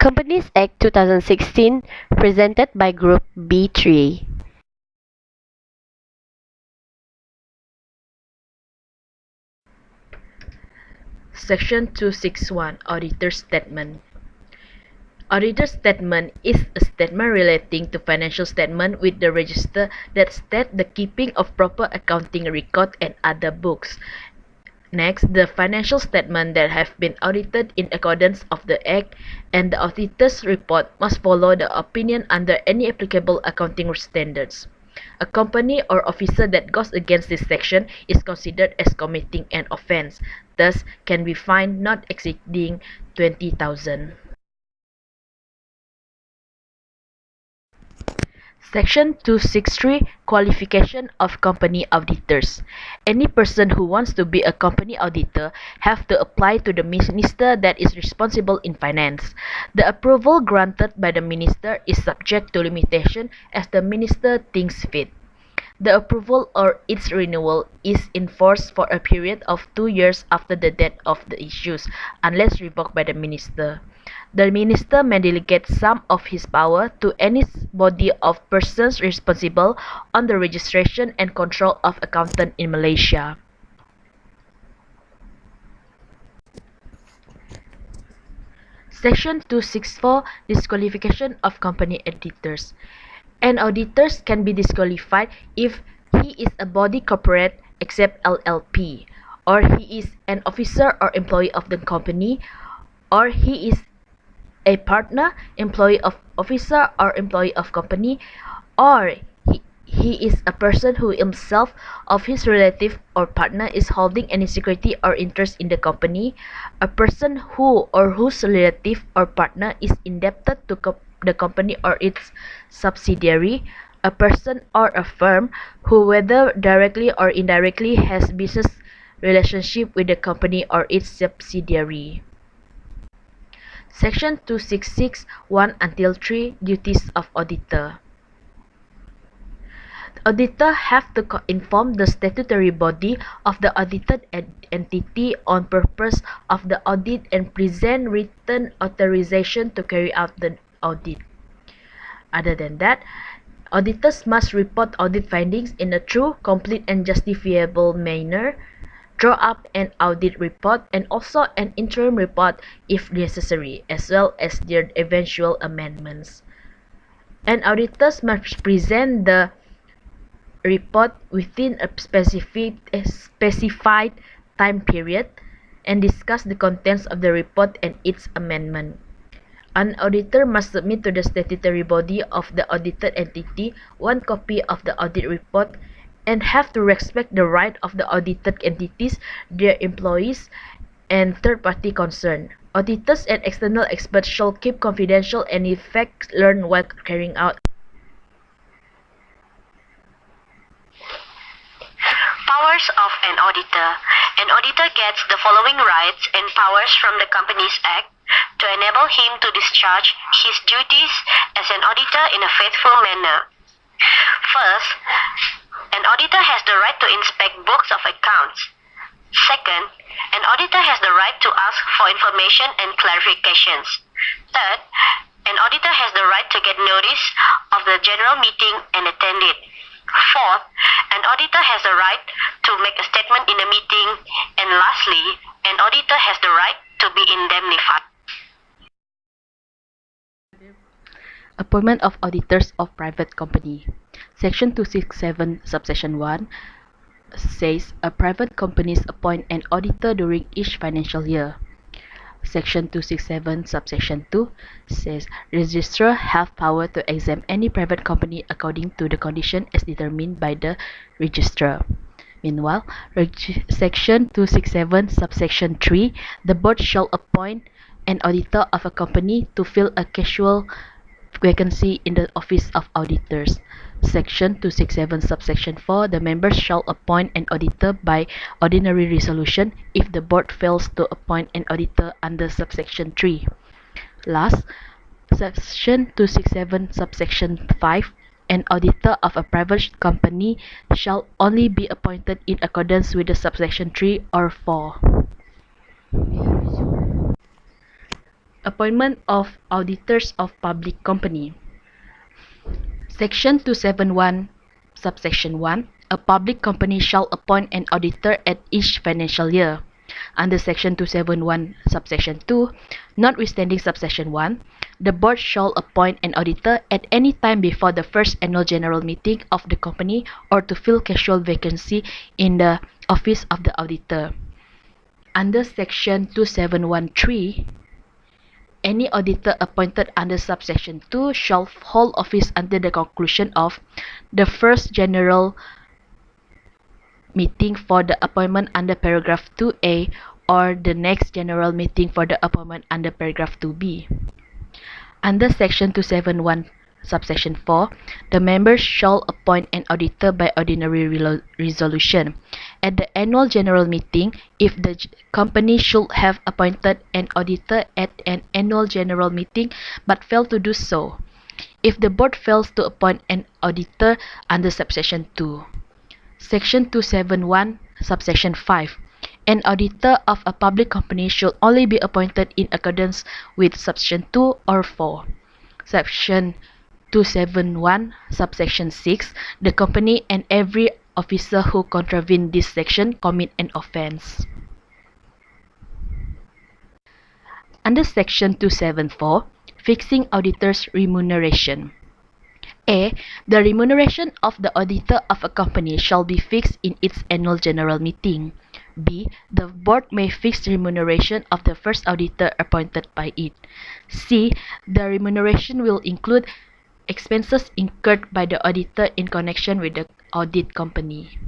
Companies Act 2016, presented by Group B3. Section 261 Auditor Statement. Auditor statement is a statement relating to financial statement with the register that state the keeping of proper accounting record and other books. Next, the financial statement that have been audited in accordance of the Act and the auditor's report must follow the opinion under any applicable accounting standards. A company or officer that goes against this section is considered as committing an offense, thus can be fined not exceeding 20,000. Section 263 Qualification of Company Auditors. Any person who wants to be a company auditor have to apply to the minister that is responsible in finance. The approval granted by the minister is subject to limitation as the minister thinks fit. The approval or its renewal is in force for a period of 2 years after the date of the issues, unless revoked by the minister. The minister may delegate some of his power to any body of persons responsible on the registration and control of accountants in Malaysia. Section 264 Disqualification of Company Auditors. An auditor can be disqualified if he is a body corporate except LLP, or he is an officer or employee of the company, or he is a partner, employee of officer or employee of company, or he is a person who himself of his relative or partner is holding any security or interest in the company, a person who or whose relative or partner is indebted to the company or its subsidiary, a person or a firm who whether directly or indirectly has business relationship with the company or its subsidiary. Section 266 1 until 3 Duties of Auditor. The auditor have to inform the statutory body of the audited entity on purpose of the audit and present written authorization to carry out the audit. Other than that, auditors must report audit findings in a true, complete and justifiable manner, draw up an audit report and also an interim report if necessary, as well as their eventual amendments. And auditors must present the report within a specified time period and discuss the contents of the report and its amendment. An auditor must submit to the statutory body of the audited entity one copy of the audit report and have to respect the right of the audited entities, their employees, and third-party concerned. Auditors and external experts shall keep confidential any facts learned while carrying out. Powers of an auditor. An auditor gets the following rights and powers from the Companies Act to enable him to discharge his duties as an auditor in a faithful manner. First, an auditor has the right to inspect books of accounts. Second, an auditor has the right to ask for information and clarifications. Third, an auditor has the right to get notice of the general meeting and attend it. Fourth, an auditor has the right to make a statement in a meeting. And lastly, an auditor has the right to be indemnified. Appointment of auditors of private company. Section 267 subsection 1 says a private companies appoint an auditor during each financial year. Section 267 subsection 2 says registrar have power to exempt any private company according to the condition as determined by the registrar. Meanwhile, Section 267 subsection 3, the board shall appoint an auditor of a company to fill a casual vacancy in the office of auditors. Section 267 subsection 4, the members shall appoint an auditor by ordinary resolution if the board fails to appoint an auditor under subsection 3. Last, Section 267 subsection 5, an auditor of a private company shall only be appointed in accordance with the subsection 3 or 4. Appointment of auditors of public company. Section 271, subsection 1. A public company shall appoint an auditor at each financial year. Under Section 271, subsection 2, notwithstanding subsection 1, the board shall appoint an auditor at any time before the first annual general meeting of the company or to fill casual vacancy in the office of the auditor. Under Section 271(3), any auditor appointed under subsection 2 shall hold office until the conclusion of the first general meeting for the appointment under paragraph 2A or the next general meeting for the appointment under paragraph 2B. Under section 271 subsection 4, the members shall appoint an auditor by ordinary resolution. At the annual general meeting, if the company should have appointed an auditor at an annual general meeting but fail to do so, if the board fails to appoint an auditor under subsection 2. Section 271, subsection 5. An auditor of a public company should only be appointed in accordance with subsection 2 or 4. Section 271, subsection 6. The company and every officer who contravene this section commit an offense. Under Section 274, fixing auditors' remuneration. A. The remuneration of the auditor of a company shall be fixed in its annual general meeting. B. The board may fix the remuneration of the first auditor appointed by it. C. The remuneration will include expenses incurred by the auditor in connection with the audit company.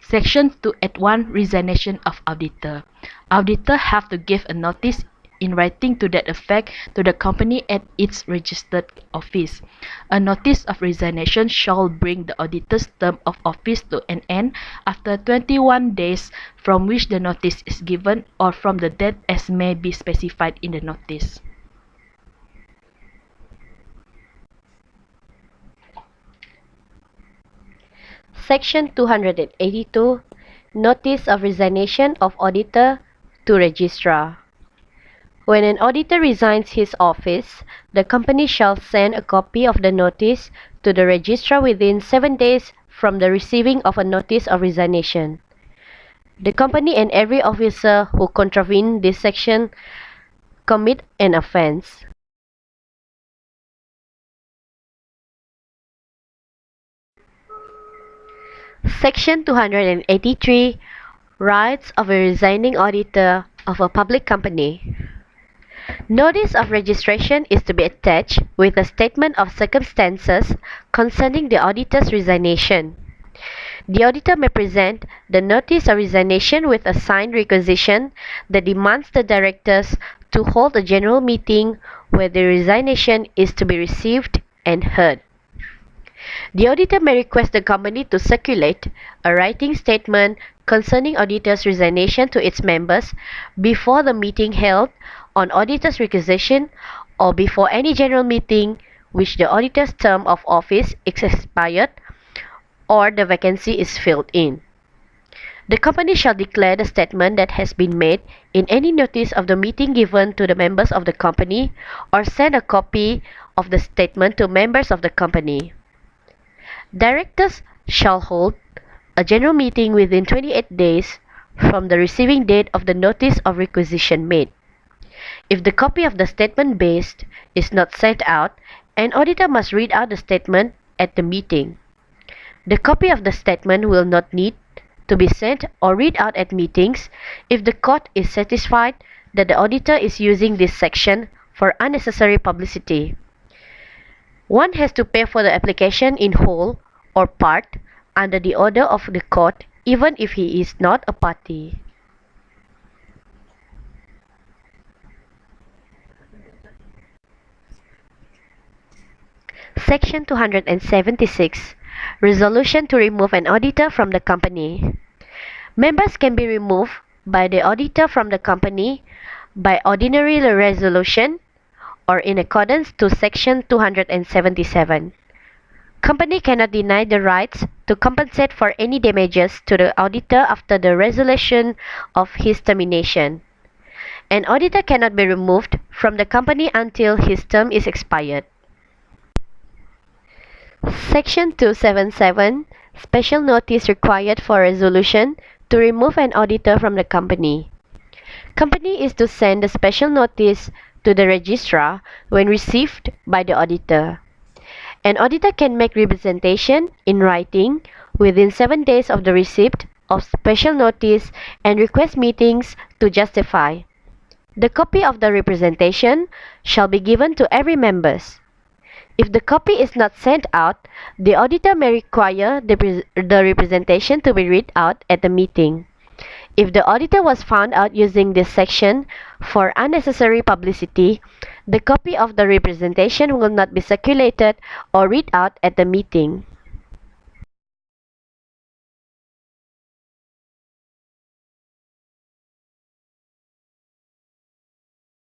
Section 281, resignation of auditor. Auditor have to give a notice in writing to that effect to the company at its registered office. A notice of resignation shall bring the auditor's term of office to an end after 21 days from which the notice is given or from the date as may be specified in the notice. Section 282, Notice of Resignation of Auditor to Registrar. When an auditor resigns his office, the company shall send a copy of the notice to the registrar within 7 days from the receiving of a notice of resignation. The company and every officer who contravene this section commit an offense. Section 283, Rights of a resigning auditor of a public company. Notice of registration is to be attached with a statement of circumstances concerning the auditor's resignation. The auditor may present the notice of resignation with a signed requisition that demands the directors to hold a general meeting where the resignation is to be received and heard. The auditor may request the company to circulate a writing statement concerning auditor's resignation to its members before the meeting held on auditor's requisition or before any general meeting which the auditor's term of office is expired or the vacancy is filled in. The company shall declare the statement that has been made in any notice of the meeting given to the members of the company or send a copy of the statement to members of the company. Directors shall hold a general meeting within 28 days from the receiving date of the notice of requisition made. If the copy of the statement based is not sent out, an auditor must read out the statement at the meeting. The copy of the statement will not need to be sent or read out at meetings if the court is satisfied that the auditor is using this section for unnecessary publicity. One has to pay for the application in whole or part under the order of the court even if he is not a party. Section 276, Resolution to remove an auditor from the company. Members can be removed by the auditor from the company by ordinary resolution or in accordance to Section 277. Company cannot deny the rights to compensate for any damages to the auditor after the resolution of his termination. An auditor cannot be removed from the company until his term is expired. Section 277, Special Notice required for resolution to remove an auditor from the company. Company is to send a special notice to the registrar when received by the auditor. An auditor can make representation in writing within 7 days of the receipt of special notice and request meetings to justify. The copy of the representation shall be given to every member. If the copy is not sent out, the auditor may require the representation to be read out at the meeting. If the auditor was found out using this section for unnecessary publicity, the copy of the representation will not be circulated or read out at the meeting.